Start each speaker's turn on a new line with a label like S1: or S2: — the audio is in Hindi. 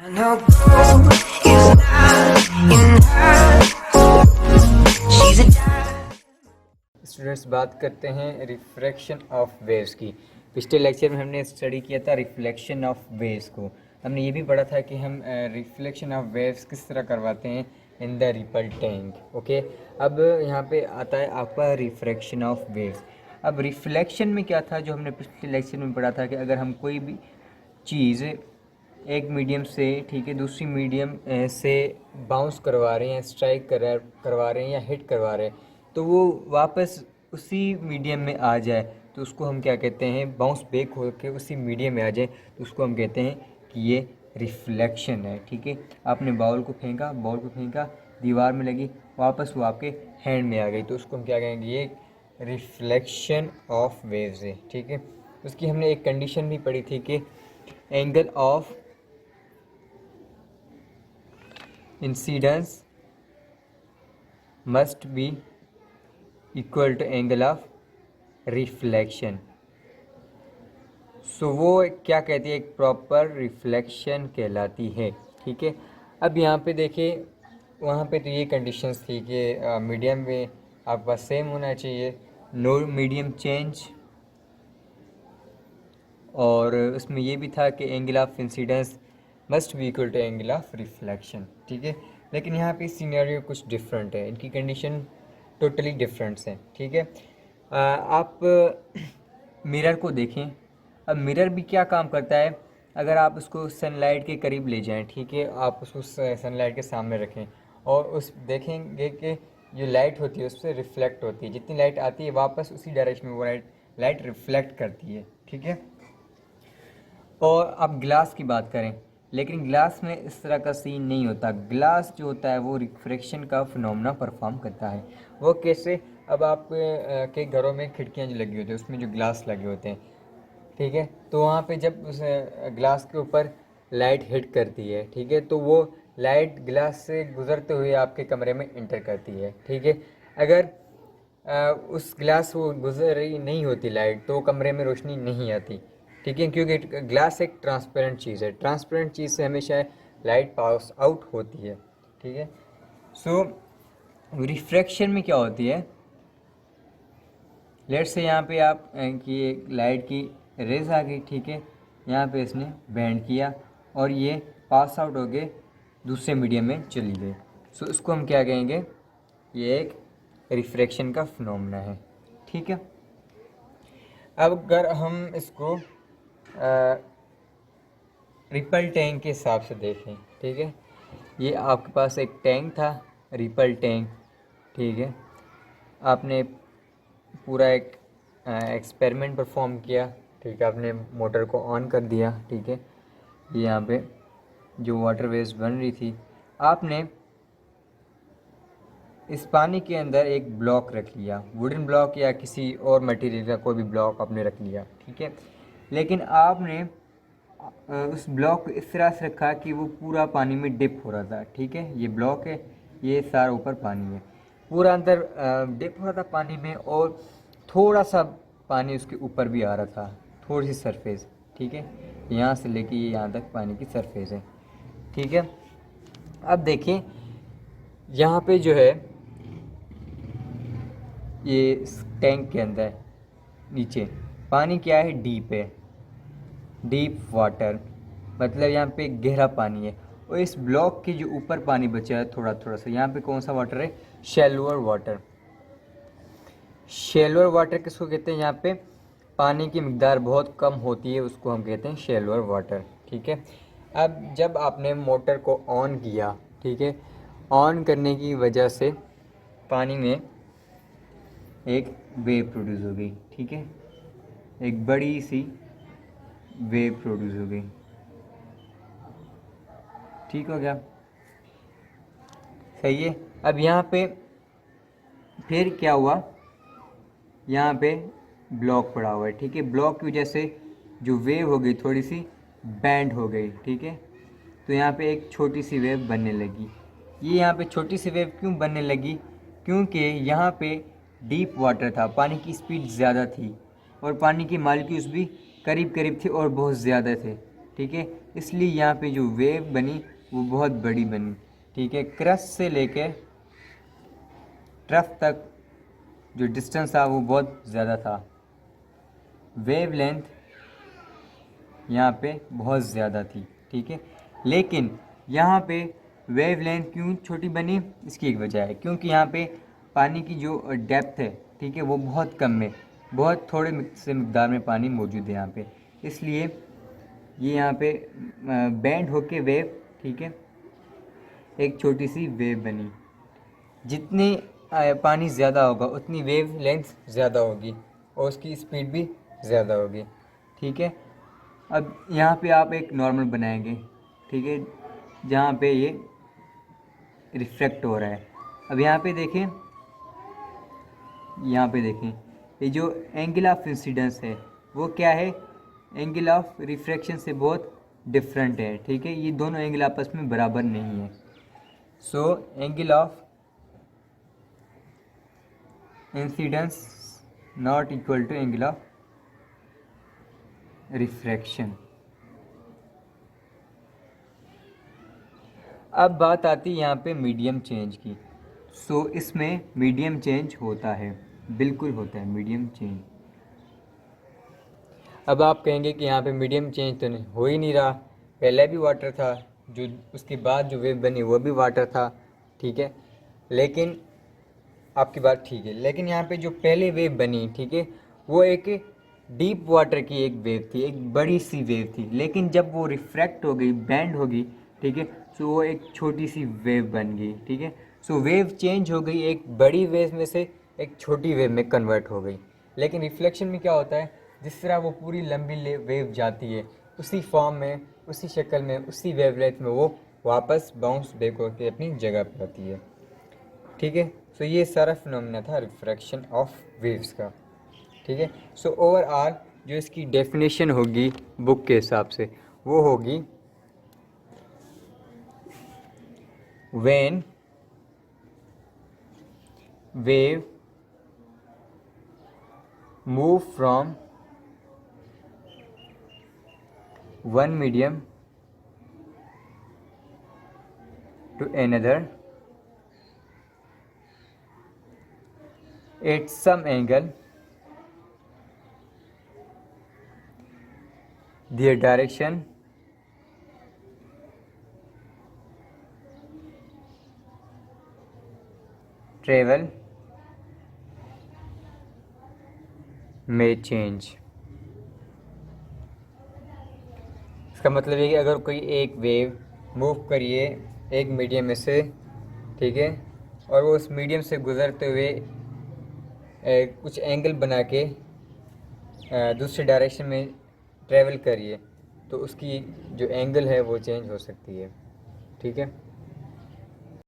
S1: No gold is not in her. She's a diamond.
S2: Students, बात करते हैं रिफ्रैक्शन ऑफ वेव्स की। पिछले लेक्चर में हमने स्टडी किया था रिफ्लेक्शन ऑफ वेव्स को। हमने ये भी पढ़ा था कि हम रिफ्लेक्शन ऑफ वेव्स किस तरह करवाते हैं in the ripple tank. Okay, अब यहाँ पे आता है आपका रिफ्रैक्शन ऑफ वेव्स। अब रिफ्लेक्शन में क्या था जो हमने पिछले लेक्चर में पढ़ा था कि अगर हम कोई भी चीज़ एक मीडियम से, ठीक है, दूसरी मीडियम से बाउंस करवा रहे हैं, स्ट्राइक करवा रहे हैं या हिट करवा रहे हैं, तो वो वापस उसी मीडियम में आ जाए तो उसको हम क्या कहते हैं, बाउंस बैक होकर उसी मीडियम में आ जाए तो उसको हम कहते हैं कि ये रिफ्लेक्शन है। ठीक है, आपने बॉल को फेंका, दीवार में लगी, वापस वो आपके हैंड में आ गई, तो उसको हम क्या कहेंगे, ये रिफ्लेक्शन ऑफ वेव्स है। ठीक है, उसकी हमने एक कंडीशन भी पढ़ी थी कि angle of incidence must be equal to angle of reflection. So वो क्या कहती है, एक प्रॉपर रिफ्लेक्शन कहलाती है। ठीक है, अब यहाँ पे देखिए, वहाँ पे तो ये कंडीशंस थी कि मीडियम में आपके पास सेम होना चाहिए, नो मीडियम चेंज, और उसमें ये भी था कि angle of incidence must be equal to angle of reflection. ठीक है, लेकिन यहाँ पे सिनेरियो कुछ डिफरेंट है, इनकी कंडीशन टोटली डिफरेंट्स हैं। ठीक है, आप मिरर को देखें। अब मिरर भी क्या काम करता है, अगर आप उसको सनलाइट के करीब ले जाएं, ठीक है, आप उसको सनलाइट के सामने रखें और उस देखेंगे कि जो लाइट होती है उससे रिफ्लेक्ट होती है, जितनी लाइट आती है वापस उसी डायरेक्शन में वो लाइट रिफ्लेक्ट करती है। ठीक है, और अब ग्लास की बात करें, लेकिन ग्लास में इस तरह का सीन नहीं होता। ग्लास जो होता है वो रिफ्रैक्शन का फिनोमेना परफॉर्म करता है। वो कैसे, अब आप के घरों में खिड़कियां जो लगी होती है उसमें जो ग्लास लगे होते हैं, ठीक है, तो वहाँ पे जब उस ग्लास के ऊपर लाइट हिट करती है, ठीक है, तो वो लाइट ग्लास से गुजरते हुए आपके कमरे में इंटर करती है। ठीक है, अगर उस ग्लास वो गुजर रही नहीं होती लाइट तो कमरे में रोशनी नहीं आती। ठीक है, क्योंकि ग्लास एक ट्रांसपेरेंट चीज़ है, ट्रांसपेरेंट चीज़ से हमेशा लाइट पास आउट होती है। ठीक है, सो रिफ्रैक्शन में क्या होती है, लेट से यहाँ पे आप कि एक लाइट की रेज आ गई, ठीक है, यहाँ पे इसने बैंड किया और ये पास आउट हो गए, दूसरे मीडियम में चली गई। सो इसको हम क्या कहेंगे, ये एक रिफ्रैक्शन का फिनोमेना है। ठीक है, अब अगर हम इसको रिपल टैंक के हिसाब से देखें, ठीक है, ये आपके पास एक टैंक था, रिपल टैंक। ठीक है, आपने पूरा एक एक्सपेरिमेंट परफॉर्म किया। ठीक है, आपने मोटर को ऑन कर दिया। ठीक है, यहाँ पे जो वाटर वेव्स बन रही थी, आपने इस पानी के अंदर एक ब्लॉक रख लिया, वुडन ब्लॉक या किसी और मटेरियल का कोई भी ब्लॉक आपने रख लिया। ठीक है, लेकिन आपने उस ब्लॉक को इस तरह से रखा कि वो पूरा पानी में डिप हो रहा था। ठीक है, ये ब्लॉक है, ये सारा ऊपर पानी है, पूरा अंदर डिप हो रहा था पानी में, और थोड़ा सा पानी उसके ऊपर भी आ रहा था, थोड़ी सी सरफेस। ठीक है, यहाँ से लेके ये यहाँ तक पानी की सरफेस है। ठीक है, अब देखें यहाँ पे जो है ये टैंक के अंदर नीचे पानी क्या है, डीप है, डीप वाटर, मतलब यहाँ पे गहरा पानी है। और इस ब्लॉक के जो ऊपर पानी बचा है थोड़ा थोड़ा सा, यहाँ पे कौन सा वाटर है, शैलोअर वाटर। शैलोअर वाटर किसको कहते हैं, यहाँ पे पानी की मिकदार बहुत कम होती है, उसको हम कहते हैं शैलोअर वाटर। ठीक है, अब जब आपने मोटर को ऑन किया, ठीक है, ऑन करने की वजह से पानी में एक वेव प्रोड्यूस हो गई। ठीक है, एक बड़ी सी वेव प्रोड्यूस हो गई। ठीक हो गया, सही है। अब यहाँ पे फिर क्या हुआ, यहाँ पे ब्लॉक पड़ा हुआ है। ठीक है, ब्लॉक की वजह से जो वेव हो गई थोड़ी सी बैंड हो गई। ठीक है, तो यहाँ पे एक छोटी सी वेव बनने लगी। ये यहाँ पे छोटी सी वेव क्यों बनने लगी, क्योंकि यहाँ पे डीप वाटर था, पानी की स्पीड ज़्यादा थी और पानी की मालिक्यूल्स भी करीब करीब थे और बहुत ज़्यादा थे। ठीक है, इसलिए यहाँ पे जो वेव बनी वो बहुत बड़ी बनी, ठीक है। क्रस्ट से लेके ट्रफ तक जो डिस्टेंस था वो बहुत ज़्यादा था। वेव लेंथ यहाँ पे बहुत ज़्यादा थी, ठीक है। लेकिन यहाँ पे वेव लेंथ क्यों छोटी बनी, इसकी एक वजह है, क्योंकि यहाँ पे पानी की जो डेप्थ है, ठीक है, वो बहुत कम है, बहुत थोड़े से मिकदार में पानी मौजूद है यहाँ पे, इसलिए ये यहाँ पे बैंड होके वेव, ठीक है, एक छोटी सी वेव बनी। जितनी पानी ज़्यादा होगा उतनी वेव लेंथ ज़्यादा होगी और उसकी स्पीड भी ज़्यादा होगी, ठीक है। अब यहाँ पे आप एक नॉर्मल बनाएंगे, ठीक है, जहाँ पे ये रिफ्लेक्ट हो रहा है। अब यहाँ पे देखें, यहाँ पे देखें, ये जो एंगल ऑफ इंसिडेंस है वो क्या है, एंगल ऑफ रिफ्रैक्शन से बहुत डिफरेंट है, ठीक है। ये दोनों एंगल आपस में बराबर नहीं है। So angle of incidence not equal to angle of refraction. अब बात आती है यहाँ पे मीडियम चेंज की। सो इसमें मीडियम चेंज होता है, बिल्कुल होता है मीडियम चेंज। अब आप कहेंगे कि यहाँ पे मीडियम चेंज तो नहीं हो ही नहीं रहा, पहले भी वाटर था, जो उसके बाद जो वेव बनी वो भी वाटर था, ठीक है। लेकिन आपकी बात ठीक है, लेकिन यहाँ पे जो पहले वेव बनी, ठीक है, वो एक डीप वाटर की एक वेव थी, एक बड़ी सी वेव थी। लेकिन जब वो रिफ्रैक्ट हो गई, बैंड हो गई, ठीक है, तो वो एक छोटी सी वेव बन गई, ठीक है। सो वेव चेंज हो गई, एक बड़ी वेव में से एक छोटी वेव में कन्वर्ट हो गई। लेकिन रिफ्लेक्शन में क्या होता है, जिस तरह वो पूरी लंबी वेव जाती है, उसी फॉर्म में, उसी शक्ल में, उसी वेवलेंथ में वो वापस बाउंस बैक होकर अपनी जगह पर आती है, ठीक है। सो ये सारा फिनोमेना था रिफ्रैक्शन ऑफ वेव्स का, ठीक है। सो ओवरऑल जो इसकी डेफिनेशन होगी बुक के हिसाब से वो होगी, when wave move from one medium to another at some angle, their direction travel may change। इसका मतलब है कि अगर कोई एक वेव मूव करिए एक मीडियम में से, ठीक है, और वो उस मीडियम से गुज़रते हुए कुछ एंगल बना के दूसरे डायरेक्शन में ट्रैवल करिए, तो उसकी जो एंगल है वो चेंज हो सकती है, ठीक है।